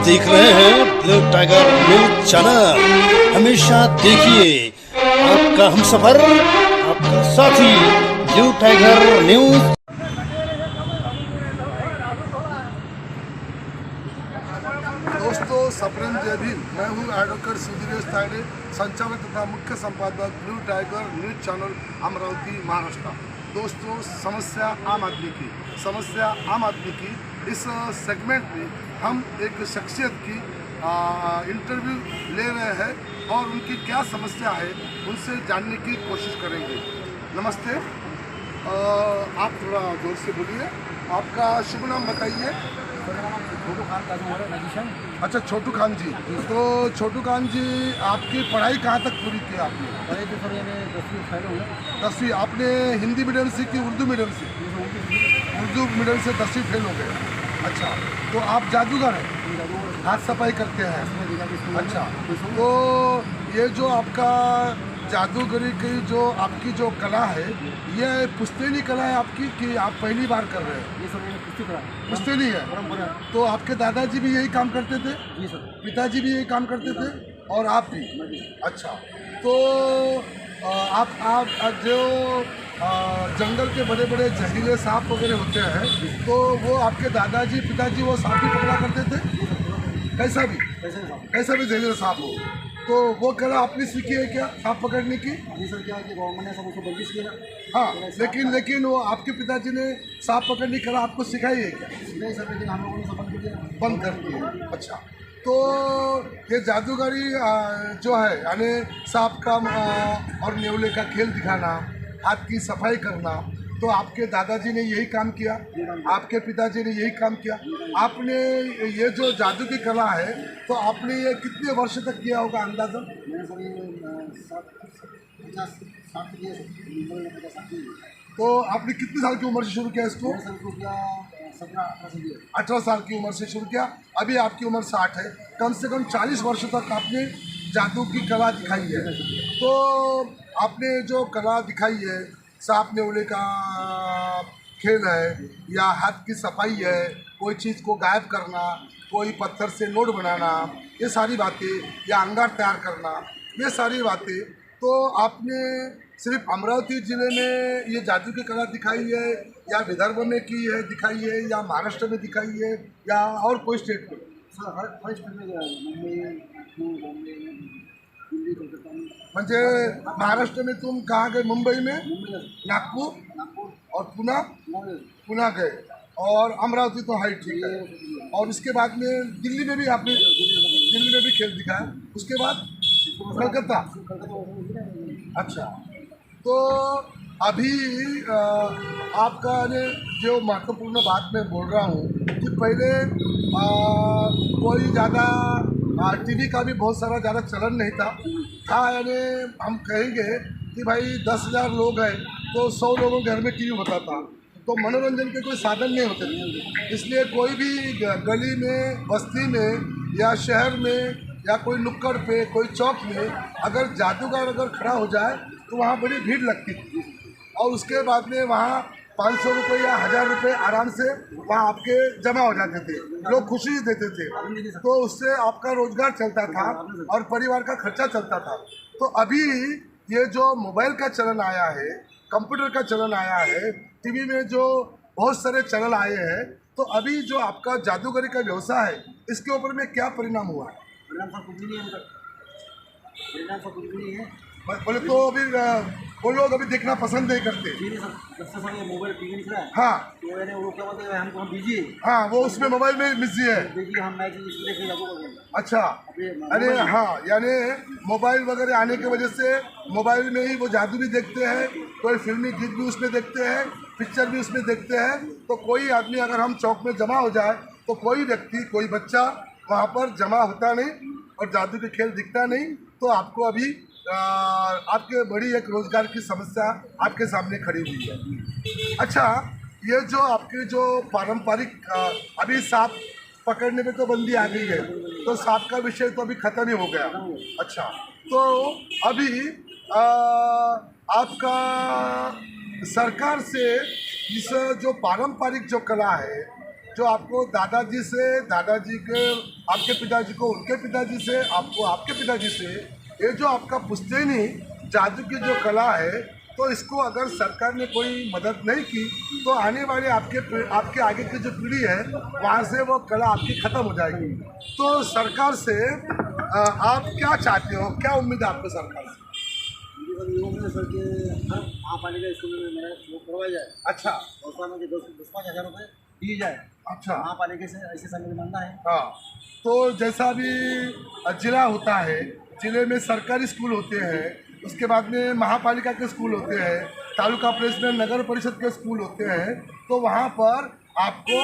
देख रहे हैं ब्लू टाइगर न्यूज चैनल। हमेशा देखिए आपका हमसफर, आपका साथी ब्लू टाइगर न्यूज। दोस्तों, सप्रेम जय भीम। मैं हूं एडवोकेट सुधीरेश तायडे, संचालक तथा मुख्य संपादक blue tiger news channel Amravati, Maharashtra. दोस्तों, समस्या आम आदमी की इस सेगमेंट में हम एक शख्सियत की इंटरव्यू ले रहे हैं और उनकी क्या समस्या है उनसे जानने की कोशिश करेंगे। नमस्ते, आप थोड़ा जोर से बोलिए। आपका शुभ नाम बताइए। छोटू खान का जो अच्छा, छोटू खान जी। तो छोटू खान जी, आपकी पढ़ाई कहाँ तक पूरी की आपने? पढ़ाई तो सर मैंने 10वीं फेल हूँ। 10वीं आपने हिंदी मीडियम से कि उर्दू मीडियम से? उर्दू मीडियम से 10वीं फेल हो गए। अच्छा, तो आप जादूगर हैं, हाथ सफाई करते हैं। अच्छा, तो ये जो आपका जादूगरी की जो आपकी जो कला है, ये पुश्तैनी कला है आपकी कि आप पहली बार कर रहे हैं? ये सर मैंने कुश्ती करा। पुश्तैनी है। परंपरा। तो आपके दादाजी भी यही काम करते थे? जी सर। पिताजी भी यही काम करते थे और आप भी? अच्छा, तो आप जो जंगल के बड़े बड़े जहरीले सांप वगैरह होते हैं, तो वो आपके दादाजी पिताजी वो सांप भी पकड़ा करते थे? कैसा भी जहरीला सांप हो, तो वो कला आपने सीखी है क्या, सांप पकड़ने की? जी सर, क्या है कि गवर्नमेंट ने सब उसको बंदिश किया। हाँ, लेकिन वो आपके पिताजी ने सांप पकड़ने की कला आपको सिखाई है क्या? नहीं सर, लेकिन हम लोगों ने सब बंद कर दिया। बंद कर दिए। अच्छा, तो ये जादूगरी जो है, यानी सांप का और नेवले का खेल दिखाना, हाथ की सफाई करना, तो आपके दादाजी ने यही काम किया, आपके पिताजी ने यही काम किया। आपने ये जो जादू की कला है, तो आपने ये कितने वर्ष तक किया होगा अंदाज़ा? मैंने सर ये 60 किए सर। तो आपने कितनी साल की उम्र से शुरू किया इसको? मैंने सर इसको किया 17-18 से किया। 18 साल की उम्र से शुरू किया। अभी आपकी उम्र 60 है। कम से कम 40 वर्ष तक आपने जादू की कला दिखाई है। तो आपने जो कला दिखाई है, सांप नेवले का खेल है या हाथ की सफाई है, कोई चीज़ को गायब करना, कोई पत्थर से नोट बनाना, ये सारी बातें, या अंगार तैयार करना, ये सारी बातें, तो आपने सिर्फ अमरावती ज़िले में ये जादू की कला दिखाई है, या विदर्भ में की है दिखाई है, या महाराष्ट्र में दिखाई है, या और कोई स्टेट में? सर हर स्टेट में गया है। मुंबई, लखनऊ, बॉम्बे, दिल्ली, कोलकाता में। म्हणजे महाराष्ट्र में तुम कहाँ गए? मुंबई में, नागपुर और पुणे गए, और अमरावती तो हाई ठीक है। और उसके बाद में दिल्ली में भी आपने खेल दिखाया। उसके बाद कलकत्ता। अच्छा, तो अभी आपका जो महत्वपूर्ण बात मैं बोल रहा हूँ कि पहले कोई ज़्यादा टीवी का भी बहुत सारा ज़्यादा चलन नहीं था। यानी हम कहेंगे कि भाई 10,000 लोग हैं तो 100 लोगों के घर में टीवी होता था, तो मनोरंजन के कोई साधन नहीं होते थे। इसलिए कोई भी गली में, बस्ती में या शहर में या कोई नुक्कड़ पे, कोई चौक में अगर जादूगर अगर खड़ा हो जाए तो वहाँ बड़ी भीड़ लगती थी, और उसके बाद में वहाँ 500 रुपये या 1000 रुपये आराम से वहाँ आपके जमा हो जाते थे। लोग खुशी देते थे, तो उससे आपका रोजगार चलता था और परिवार का खर्चा चलता था। तो अभी ये जो मोबाइल का चलन आया है, कंप्यूटर का चलन आया है, टीवी में जो बहुत सारे चैनल आए हैं, तो अभी जो आपका जादूगरी का व्यवसाय है, इसके ऊपर में क्या परिणाम हुआ है? परिणाम सर कुछ भी नहीं है। परिणाम सर कुछ भी नहीं है। बोले तो अभी वो लोग अभी देखना पसंद नहीं करते। जी नहीं सर, जब से सर ये मोबाइल टीवी निकला है, हाँ, तो मैंने वो क्या बोलते हैं, हमको हम बिजी है। हाँ, वो उसमें मोबाइल में बिजी है। देखिए हम मैच इसलिए खेल लागू कर रहे हैं। अच्छा, अरे हाँ, यानी मोबाइल वगैरह आने की वजह से मोबाइल में ही वो जादू भी देखते हैं, कोई फिल्मी गीत भी उसमें देखते हैं, पिक्चर भी उसमें देखते हैं। तो कोई आदमी अगर हम चौक में जमा हो जाए तो कोई व्यक्ति, कोई बच्चा वहाँ पर जमा होता नहीं और जादू के खेल दिखता नहीं। तो आपको अभी आपके बड़ी एक रोजगार की समस्या आपके सामने खड़ी हुई है। अच्छा, ये जो आपके जो पारंपरिक अभी सांप पकड़ने में तो बंदी आ गई है, तो सांप का विषय तो अभी खत्म ही हो गया। अच्छा, तो अभी आपका सरकार से इस जो पारंपरिक जो कला है, जो आपको दादाजी के आपके पिताजी को उनके पिताजी से, आपको आपके पिताजी से, ये जो आपका पुश्तैनी जादू की जो कला है, तो इसको अगर सरकार ने कोई मदद नहीं की तो आने वाले आपके आगे की जो पीढ़ी है वहाँ से वो कला आपकी ख़त्म हो जाएगी। तो सरकार से आप क्या चाहते हो, क्या उम्मीद है आपको सरकार से? मुझे सब लोगों ने सर के हर महापालिका स्कूल में मेरा वो करवाया जाए। अच्छा। और साल में 10-5 हज़ार रुपये दिए जाए। अच्छा। महापालिका से ऐसे सब मेरा मानना है। हाँ, तो जैसा अभी जिला होता है, जिले में सरकारी स्कूल होते हैं, उसके बाद में महापालिका के स्कूल होते हैं, तालुका प्रेसिडेंट नगर परिषद के स्कूल होते हैं, तो वहाँ पर आपको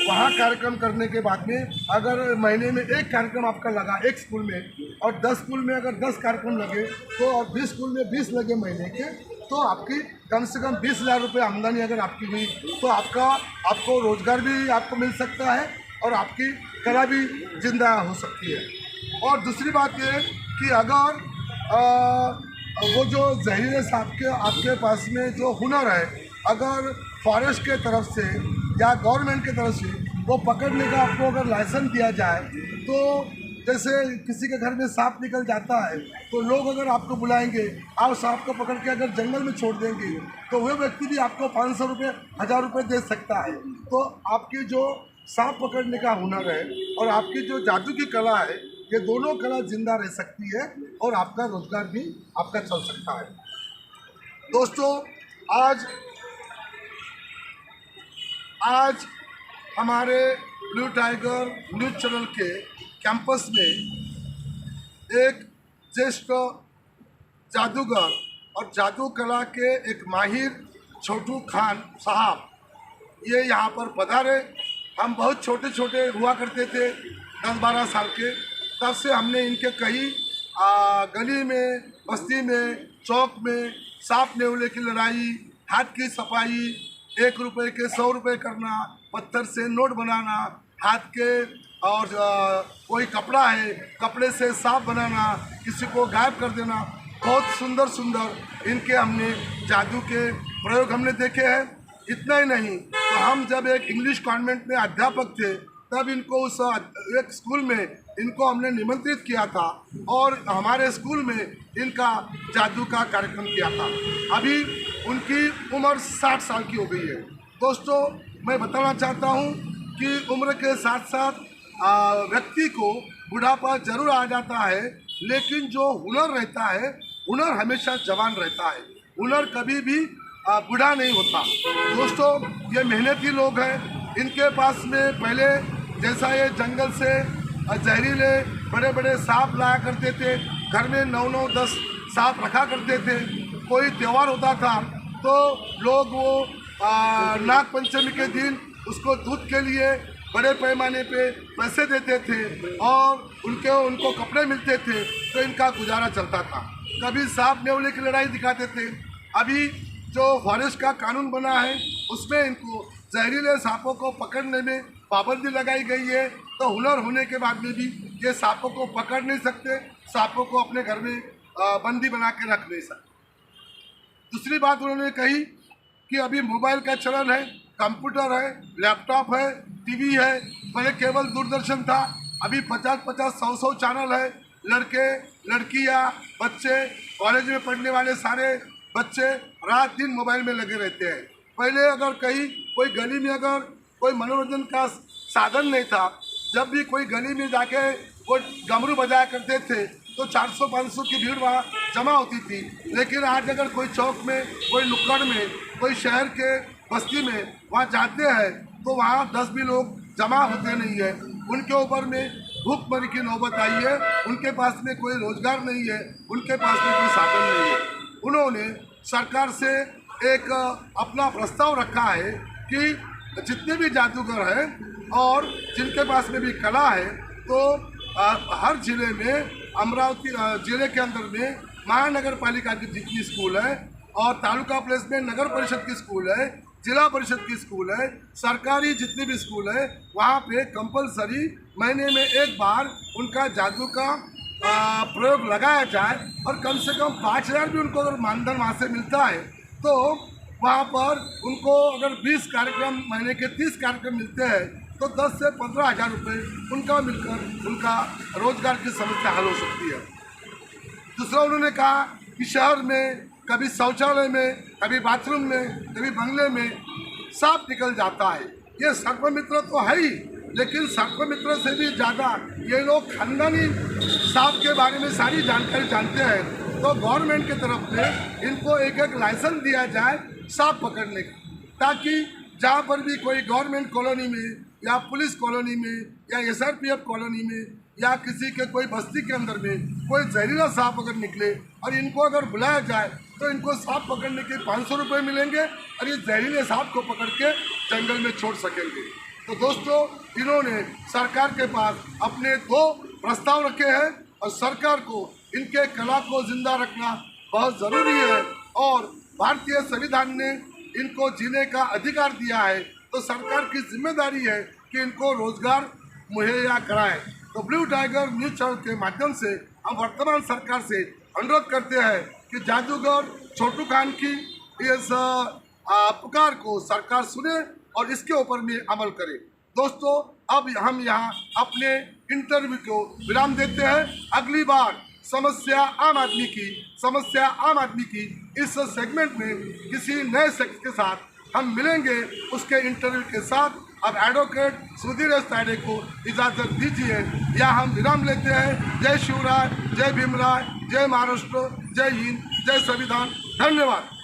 वहाँ कार्यक्रम करने के बाद में अगर महीने में एक कार्यक्रम आपका लगा एक स्कूल में, और 10 स्कूल में अगर 10 कार्यक्रम लगे तो, और 20 स्कूल में 20 लगे महीने के, तो आपकी कम से कम 20,000 रुपये आमदनी अगर आपकी हुई तो आपको रोज़गार भी आपको मिल सकता है और आपकी कला भी जिंदा हो सकती है। और दूसरी बात ये कि अगर वो जो जहरीले सांप के आपके पास में जो हुनर है, अगर फॉरेस्ट के तरफ से या गवर्नमेंट के तरफ से वो पकड़ने का आपको अगर लाइसेंस दिया जाए, तो जैसे किसी के घर में सांप निकल जाता है तो लोग अगर आपको बुलाएंगे, आप सांप को पकड़ के अगर जंगल में छोड़ देंगे तो वह व्यक्ति भी आपको 500 रुपये 1000 रुपये दे सकता है। तो आपकी जो सांप पकड़ने का हुनर है और आपकी जो जादू की कला है, ये दोनों कला जिंदा रह सकती है और आपका रोजगार भी आपका चल सकता है। दोस्तों, आज हमारे ब्लू टाइगर न्यूज़ चैनल के कैंपस में एक ज्येष्ठ जादूगर और जादू कला के एक माहिर छोटू खान साहब ये यहाँ पर पधारे। हम बहुत छोटे छोटे हुआ करते थे, 10-12 साल के, तब से हमने इनके कई गली में, बस्ती में, चौक में सांप नेवले की लड़ाई, हाथ की सफाई, 1 रुपये के 100 रुपये करना, पत्थर से नोट बनाना, हाथ के, और कोई कपड़ा है, कपड़े से सांप बनाना, किसी को गायब कर देना, बहुत सुंदर सुंदर इनके हमने जादू के प्रयोग हमने देखे हैं। इतना ही नहीं, तो हम जब एक इंग्लिश कॉन्वेंट में अध्यापक थे तब इनको उस एक स्कूल में इनको हमने निमंत्रित किया था और हमारे स्कूल में इनका जादू का कार्यक्रम किया था। अभी उनकी उम्र 60 साल की हो गई है। दोस्तों, मैं बताना चाहता हूँ कि उम्र के साथ साथ व्यक्ति को बुढ़ापा जरूर आ जाता है, लेकिन जो हुनर रहता है, हुनर हमेशा जवान रहता है, हुनर कभी भी बूढ़ा नहीं होता। दोस्तों, ये मेहनती लोग हैं। इनके पास में पहले जैसा ये जंगल से जहरीले बड़े बड़े सांप लाया करते थे, घर में 9-9, 10 सांप रखा करते थे। कोई त्यौहार होता था तो लोग वो नाग पंचमी के दिन उसको दूध के लिए बड़े पैमाने पे पैसे देते थे और उनको कपड़े मिलते थे, तो इनका गुजारा चलता था। कभी सांप नेवले की लड़ाई दिखाते थे। अभी जो फॉरेस्ट का कानून बना है उसमें इनको जहरीले सांपों को पकड़ने में पाबंदी लगाई गई है, तो हुनर होने के बाद में भी ये सांपों को पकड़ नहीं सकते, सांपों को अपने घर में बंदी बना के रख नहीं सकते। दूसरी बात उन्होंने कही कि अभी मोबाइल का चलन है, कंप्यूटर है, लैपटॉप है, टीवी है, पहले केवल दूरदर्शन था, अभी 50-50, 100-100 चैनल है। लड़के, लड़कियां, बच्चे, कॉलेज में पढ़ने वाले सारे बच्चे रात दिन मोबाइल में लगे रहते हैं। पहले अगर कहीं कोई गली में अगर कोई मनोरंजन का साधन नहीं था, जब भी कोई गली में जाके वो डमरू बजाया करते थे तो 400-500 की भीड़ वहाँ जमा होती थी। लेकिन आज अगर कोई चौक में, कोई नुक्कड़ में, कोई शहर के बस्ती में वहाँ जाते हैं तो वहाँ 10 भी लोग जमा होते नहीं है। उनके ऊपर में भूखमरी की नौबत आई है, उनके पास में कोई रोजगार नहीं है, उनके पास में कोई साधन नहीं है। उन्होंने सरकार से एक अपना प्रस्ताव रखा है कि जितने भी जादूगर हैं और जिनके पास में भी कला है, तो हर जिले में, अमरावती जिले के अंदर में महानगर पालिका की जितनी स्कूल है और तालुका प्लेस में नगर परिषद की स्कूल है, जिला परिषद की स्कूल है, सरकारी जितनी भी स्कूल है, वहाँ पे कंपलसरी महीने में एक बार उनका जादू का प्रयोग लगाया जाए और कम से कम 5,000 भी उनको अगर मानधन वहाँ से मिलता है तो वहाँ पर उनको अगर 20 कार्यक्रम, महीने के 30 कार्यक्रम मिलते हैं तो 10 से 15 हज़ार रुपये उनका मिलकर उनका रोजगार की समस्या हल हो सकती है। दूसरा उन्होंने कहा कि शहर में कभी शौचालय में, कभी बाथरूम में, कभी बंगले में सांप निकल जाता है। ये सर्पमित्र तो है ही, लेकिन सर्पमित्र से भी ज़्यादा ये लोग खानदानी सांप के बारे में सारी जानकारी जानते हैं। तो गवर्नमेंट की तरफ से इनको एक एक लाइसेंस दिया जाए सांप पकड़ने का, ताकि जहाँ पर भी कोई गवर्नमेंट कॉलोनी में या पुलिस कॉलोनी में या SRPF कॉलोनी में या किसी के कोई बस्ती के अंदर में कोई जहरीला सांप अगर निकले और इनको अगर बुलाया जाए तो इनको सांप पकड़ने के 500 रुपये मिलेंगे और ये जहरीले सांप को पकड़ के जंगल में छोड़ सकेंगे। तो दोस्तों, इन्होंने सरकार के पास अपने 2 प्रस्ताव रखे हैं और सरकार को इनके कला को जिंदा रखना बहुत ज़रूरी है और भारतीय संविधान ने इनको जीने का अधिकार दिया है, तो सरकार की जिम्मेदारी है कि इनको रोजगार मुहैया कराए। तो ब्लू टाइगर न्यूज़ चैनल के माध्यम से हम वर्तमान सरकार से अनुरोध करते हैं कि जादूगर छोटू खान की इस पुकार को सरकार सुने और इसके ऊपर भी अमल करे। दोस्तों, अब हम यहाँ अपने इंटरव्यू को विराम देते हैं। अगली बार समस्या आम आदमी की इस सेगमेंट में किसी नए शख्स के साथ हम मिलेंगे, उसके इंटरव्यू के साथ। अब एडवोकेट सुधीर एस तायडे को इजाज़त दीजिए या हम विराम लेते हैं। जय शिवराय, जय भीमराय, जय महाराष्ट्र, जय हिंद, जय संविधान। धन्यवाद।